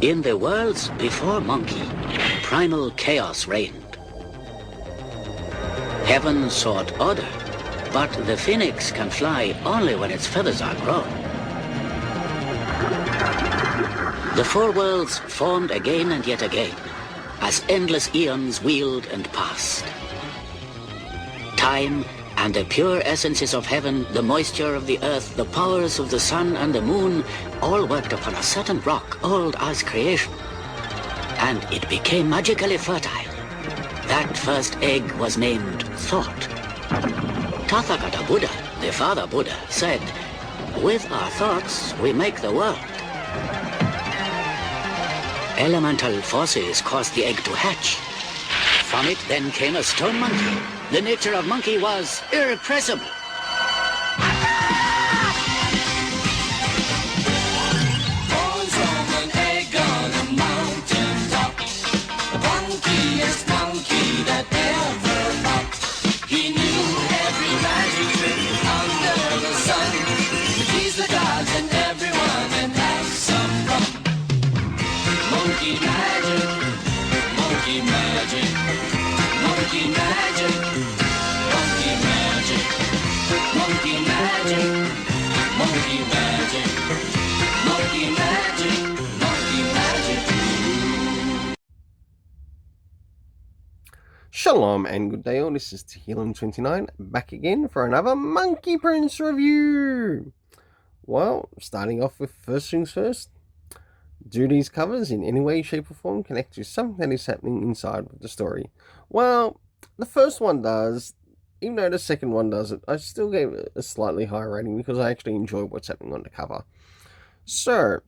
In the worlds before Monkey, primal chaos reigned. Heaven sought order, but the phoenix can fly only when its feathers are grown. The four worlds formed again and yet again, as endless eons wheeled and passed. Time and the pure essences of heaven, the moisture of the earth, the powers of the sun and the moon, all worked upon a certain rock old as creation. And it became magically fertile. That first egg was named Thought. Tathagata Buddha, the father Buddha, said, "With our thoughts, we make the world." Elemental forces caused the egg to hatch. From it then came a stone monkey. The nature of monkey was irrepressible. Born from an egg on a mountain top, the funkiest monkey that ever popped. He knew every magic trick under the sun, to tease the gods and everyone and have some fun. Monkey magic, monkey magic, monkey magic, monkey magic, monkey magic, monkey magic, monkey magic, monkey magic. Shalom and good day all, this is Tehillim29 back again for another Monkey Prince review. Well, starting off with first things first, do these covers in any way, shape or form connect to something that is happening inside of the story? Well, the first one does, even though the second one doesn't. I still gave it a slightly higher rating because I actually enjoy what's happening on the cover. So,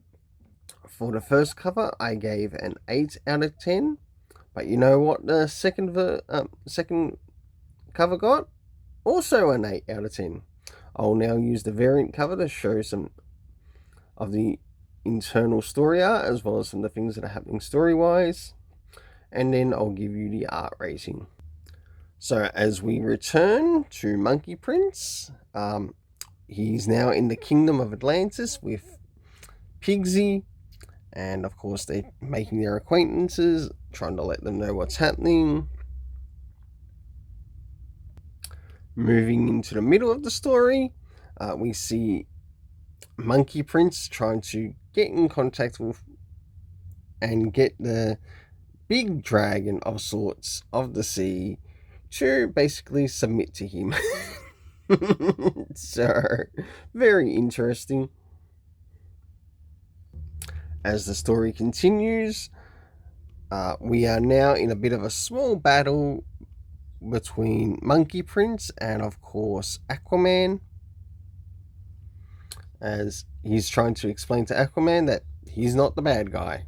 for the first cover, I gave an 8 out of 10. But you know what the second cover got? Also an 8 out of 10. I'll now use the variant cover to show some of the internal story art as well as some of the things that are happening story-wise. And then I'll give you the art rating. So as we return to Monkey Prince, he's now in the Kingdom of Atlantis with Pigsy. And of course they're making their acquaintances, trying to let them know what's happening. Moving into the middle of the story, we see Monkey Prince trying to get in contact with and get the big dragon of sorts of the sea to basically submit to him. So, very interesting. As the story continues, we are now in a bit of a small battle between Monkey Prince and, of course, Aquaman, as he's trying to explain to Aquaman that he's not the bad guy.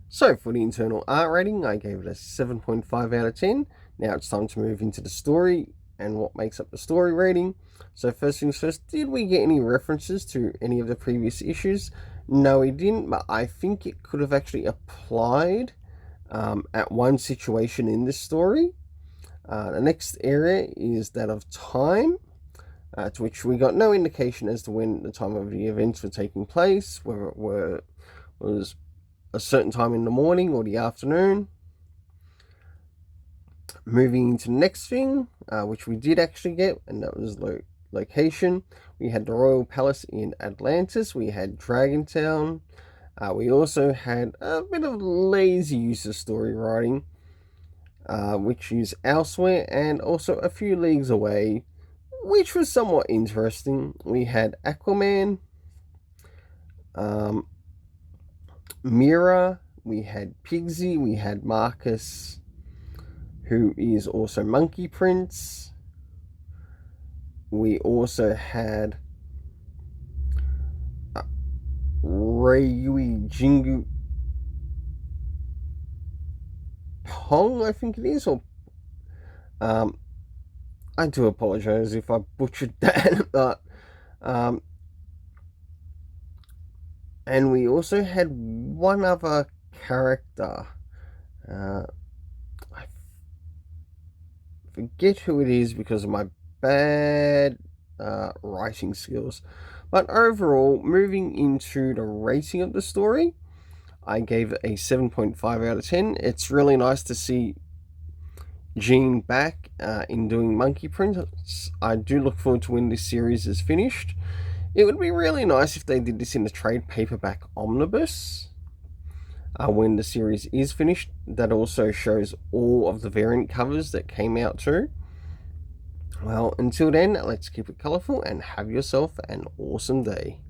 So, for the internal art rating, I gave it a 7.5 out of 10. Now it's time to move into the story and what makes up the story rating. So first things first, did we get any references to any of the previous issues? No, we didn't, but I think it could have actually applied at one situation in this story. The next area is that of time, to which we got no indication as to when the time of the events were taking place, whether it was a certain time in the morning or the afternoon. Moving into the next thing, which we did actually get, and that was location. We had the Royal Palace in Atlantis. We had Dragon Town. We also had a bit of lazy use of story writing, which is elsewhere and also a few leagues away, which was somewhat interesting. We had Aquaman, Mira, we had Pigsy, we had Marcus, who is also Monkey Prince. We also had Ryui Jingu Pong, I think it is, or I do apologize if I butchered that, but and we also had one other character. I forget who it is because of my bad writing skills, But overall, moving into the rating of the story, I gave it a 7.5 out of 10. It's really nice to see Jean back in doing Monkey Prince. I do look forward to when this series is finished. It would be really nice if they did this in a trade paperback omnibus. When the series is finished, that also shows all of the variant covers that came out too. Well, until then, let's keep it colourful and have yourself an awesome day.